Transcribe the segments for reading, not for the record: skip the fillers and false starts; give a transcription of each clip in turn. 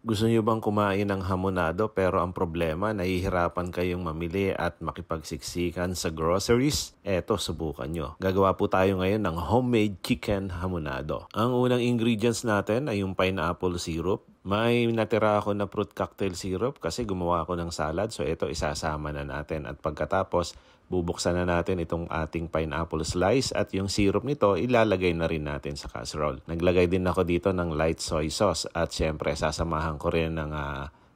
Gusto nyo bang kumain ng hamonado pero ang problema, nahihirapan kayong mamili at makipagsiksikan sa groceries? Eto, subukan nyo. Gagawa po tayo ngayon ng homemade chicken hamonado. Ang unang ingredients natin ay yung pineapple syrup. May natira ako na fruit cocktail syrup kasi gumawa ako ng salad. So ito isasama na natin at pagkatapos bubuksan na natin itong ating pineapple slice at yung syrup nito ilalagay na rin natin sa casserole. Naglagay din ako dito ng light soy sauce at syempre sasamahan ko rin ng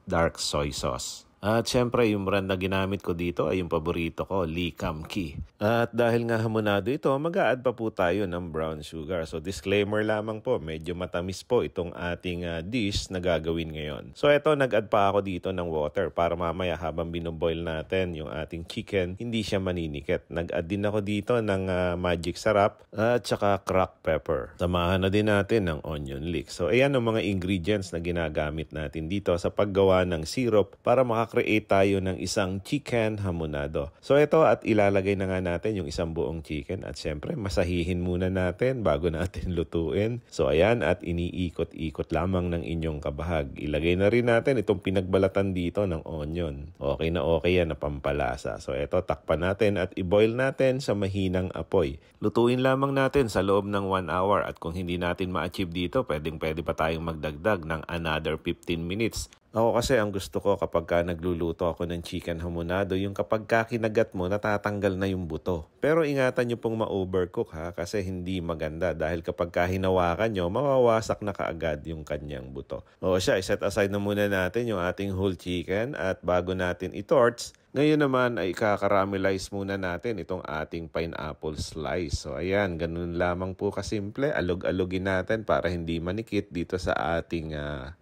dark soy sauce. At syempre, yung brand na ginamit ko dito ay yung paborito ko, Lee Kum Kee. At dahil nga hamonado ito, mag-a-add pa po tayo ng brown sugar. So disclaimer lamang po, medyo matamis po itong ating dish na gagawin ngayon. So ito, nag-add pa ako dito ng water para mamaya habang binoboil natin yung ating chicken, hindi siya maninikit. Nag-add din ako dito ng magic sarap at saka cracked pepper. Samahan na din natin ng onion leek. So ayan ang mga ingredients na ginagamit natin dito sa paggawa ng syrup para makakreate tayo ng isang chicken hamonado. So ito at ilalagay na nga natin yung isang buong chicken at syempre masahihin muna natin bago natin lutuin. So ayan at iniikot-ikot lamang ng inyong kabahag. Ilagay na rin natin itong pinagbalatan dito ng onion. Okay na okay yan na pampalasa. So ito takpan natin at i-boil natin sa mahinang apoy. Lutuin lamang natin sa loob ng 1 hour at kung hindi natin ma-achieve dito, pwede pa tayong magdagdag ng another 15 minutes. Ako kasi ang gusto ko kapag nagluluto ako ng chicken hamonado, yung kapag kinagat mo, natatanggal na yung buto. Pero ingatan nyo pong ma-overcook ha, kasi hindi maganda dahil kapag hinawakan nyo, mawawasak na kaagad yung kanyang buto. O siya, iset aside na muna natin yung ating whole chicken at bago natin i-torch, ngayon naman ay kakaramelize muna natin itong ating pineapple slice. So ayan, ganun lamang po kasimple. Alog-alogin natin para hindi manikit dito sa ating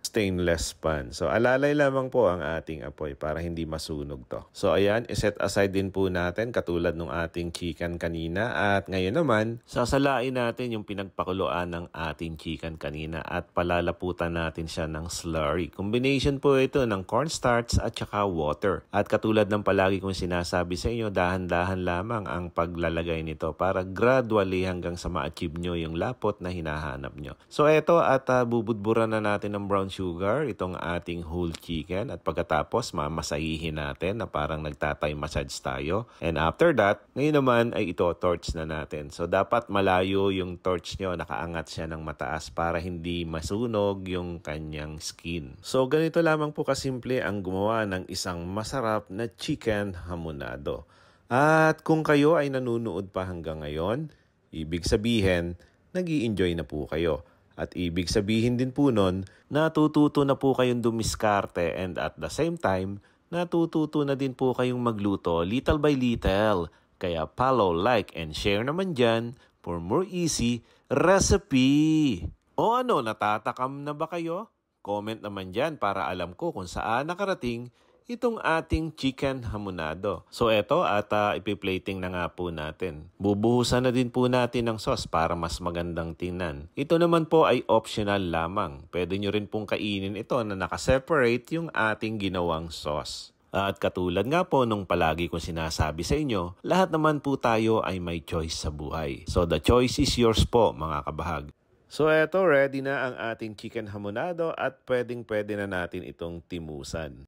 stainless pan. So alalay lamang po ang ating apoy para hindi masunog to. So ayan, iset aside din po natin katulad ng ating chicken kanina. At ngayon naman, sasalain natin yung pinagpakuluan ng ating chicken kanina at palalaputan natin siya ng slurry. Combination po ito ng cornstarch at saka water. At katulad ng palagi kong sinasabi sa inyo, dahan-dahan lamang ang paglalagay nito para gradually hanggang sa ma-achieve nyo yung lapot na hinahanap nyo. So eto at bubudburan na natin ng brown sugar itong ating whole chicken at pagkatapos mamasahihin natin na parang nagtatay massage tayo. And after that, ngayon naman ay ito torch na natin. So dapat malayo yung torch nyo, nakaangat siya ng mataas para hindi masunog yung kanyang skin. So ganito lamang po kasimple ang gumawa ng isang masarap na chicken hamonado. At kung kayo ay nanunood pa hanggang ngayon, ibig sabihin, nag-i-enjoy na po kayo. At ibig sabihin din po nun, natututo na po kayong dumiskarte and at the same time, natututo na din po kayong magluto little by little. Kaya follow, like, and share naman dyan for more easy recipe. O ano, natatakam na ba kayo? Comment naman dyan para alam ko kung saan nakarating itong ating chicken hamonado. So eto at ipiplating na nga po natin. Bubuhusan na din po natin ng sauce para mas magandang tingnan. Ito naman po ay optional lamang. Pwede nyo rin pong kainin ito na nakaseparate yung ating ginawang sauce. At katulad nga po nung palagi kong sinasabi sa inyo, lahat naman po tayo ay may choice sa buhay. So the choice is yours po mga kabahag. So eto, ready na ang ating chicken hamonado at pwedeng-pwede na natin itong timusan.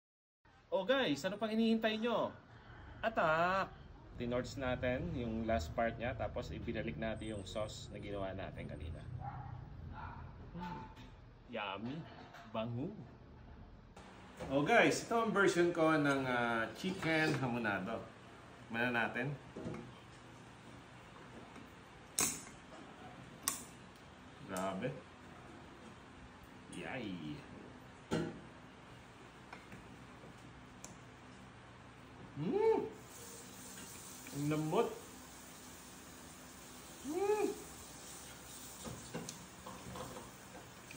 Oh guys, ano pang hinihintay nyo? Attack! Tinorch natin yung last part niya, tapos ibinalik natin yung sauce na ginawa natin kanina. Yummy! Bango! Oh guys, ito ang version ko ng chicken hamonado. Mana natin. Grabe! Yay! Ang lambot.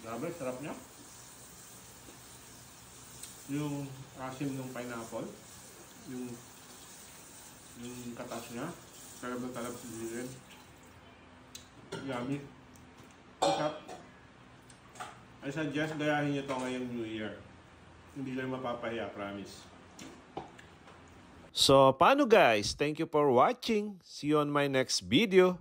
Grabe, sarap niya. Yung asim ng pineapple, yung katas niya, talab sa dilin. Yummy. Sarap. I suggest gayahin nyo ito ngayong New Year. Hindi kayo mapapahiya, promise. So, paano guys? Thank you for watching. See you on my next video.